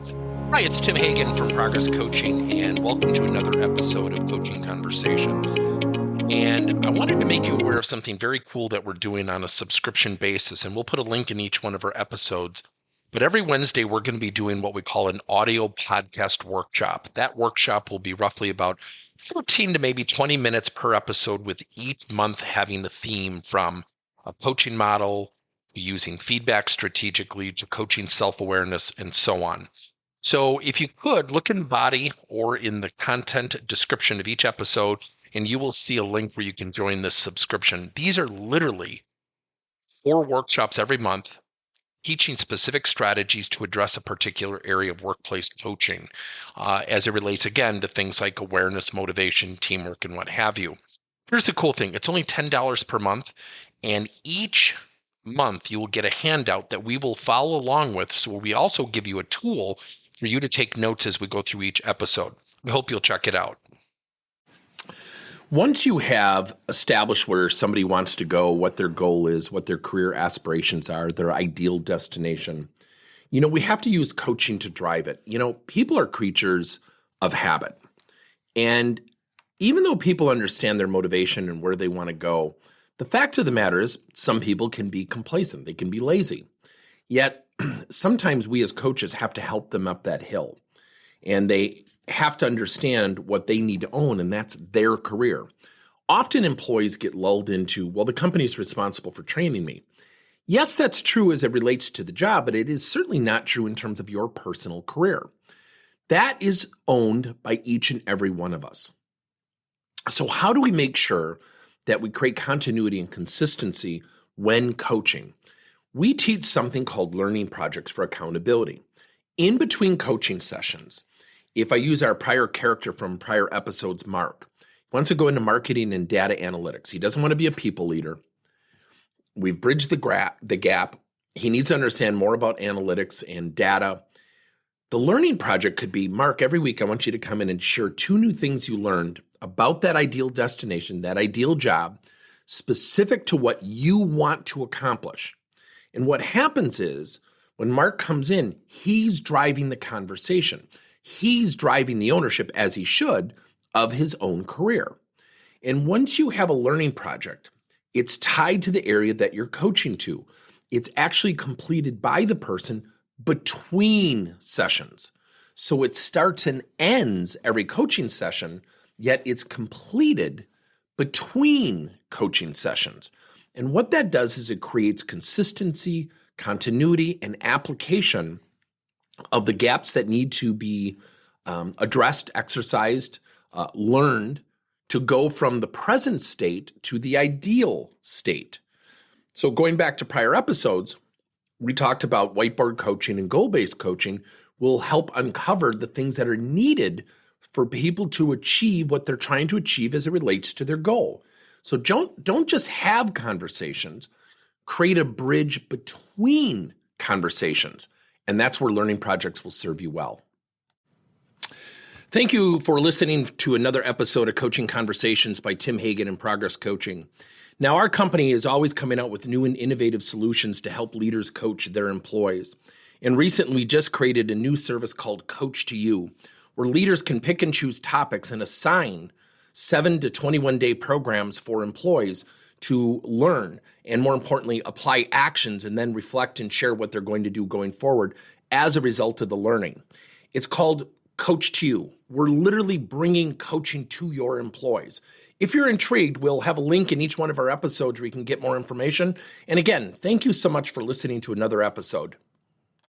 Hi, it's Tim Hagan from Progress Coaching, and welcome to another episode of Coaching Conversations. And I wanted to make you aware of something very cool that we're doing on a subscription basis, and we'll put a link in each one of our episodes. But every Wednesday, we're going to be doing what we call an audio podcast workshop. That workshop will be roughly about 14 to maybe 20 minutes per episode, with each month having a theme from a coaching model, using feedback strategically, to coaching self-awareness, and so on. So if you could, look in the body or in the content description of each episode, and you will see a link where you can join this subscription. These are literally 4 workshops every month, teaching specific strategies to address a particular area of workplace coaching, as it relates, again, to things like awareness, motivation, teamwork, and what have you. Here's the cool thing. It's only $10 per month, and each month you will get a handout that we will follow along with. So we also give you a tool for you to take notes as we go through each episode. We hope you'll check it out. Once you have established where somebody wants to go, what their goal is, what their career aspirations are, their ideal destination, we have to use coaching to drive it. People are creatures of habit. And even though people understand their motivation and where they want to go, the fact of the matter is some people can be complacent. They can be lazy. Yet sometimes we as coaches have to help them up that hill, and they have to understand what they need to own, and that's their career. Often employees get lulled into, well, the company's responsible for training me. Yes, that's true as it relates to the job, but it is certainly not true in terms of your personal career. That is owned by each and every one of us. So how do we make sure that we create continuity and consistency when coaching? We teach something called learning projects for accountability. In between coaching sessions, if I use our prior character from prior episodes, Mark, he wants to go into marketing and data analytics. He doesn't want to be a people leader. We've bridged the gap. He needs to understand more about analytics and data. The learning project could be, Mark, every week I want you to come in and share 2 new things you learned about that ideal destination, that ideal job, specific to what you want to accomplish. And what happens is when Mark comes in, he's driving the conversation. He's driving the ownership, as he should, of his own career. And once you have a learning project, it's tied to the area that you're coaching to. It's actually completed by the person between sessions. So it starts and ends every coaching session, yet it's completed between coaching sessions. And what that does is it creates consistency, continuity, and application of the gaps that need to be addressed, exercised, learned, to go from the present state to the ideal state. So going back to prior episodes, we talked about whiteboard coaching and goal-based coaching will help uncover the things that are needed for people to achieve what they're trying to achieve as it relates to their goal. So don't just have conversations, create a bridge between conversations. And that's where learning projects will serve you well. Thank you for listening to another episode of Coaching Conversations by Tim Hagan and Progress Coaching. Now, our company is always coming out with new and innovative solutions to help leaders coach their employees. And recently, we just created a new service called Coach to You, where leaders can pick and choose topics and assign 7 to 21-day programs for employees to learn, and more importantly, apply actions and then reflect and share what they're going to do going forward as a result of the learning. It's called Coach to You. We're literally bringing coaching to your employees. If you're intrigued, we'll have a link in each one of our episodes where you can get more information. And again, thank you so much for listening to another episode.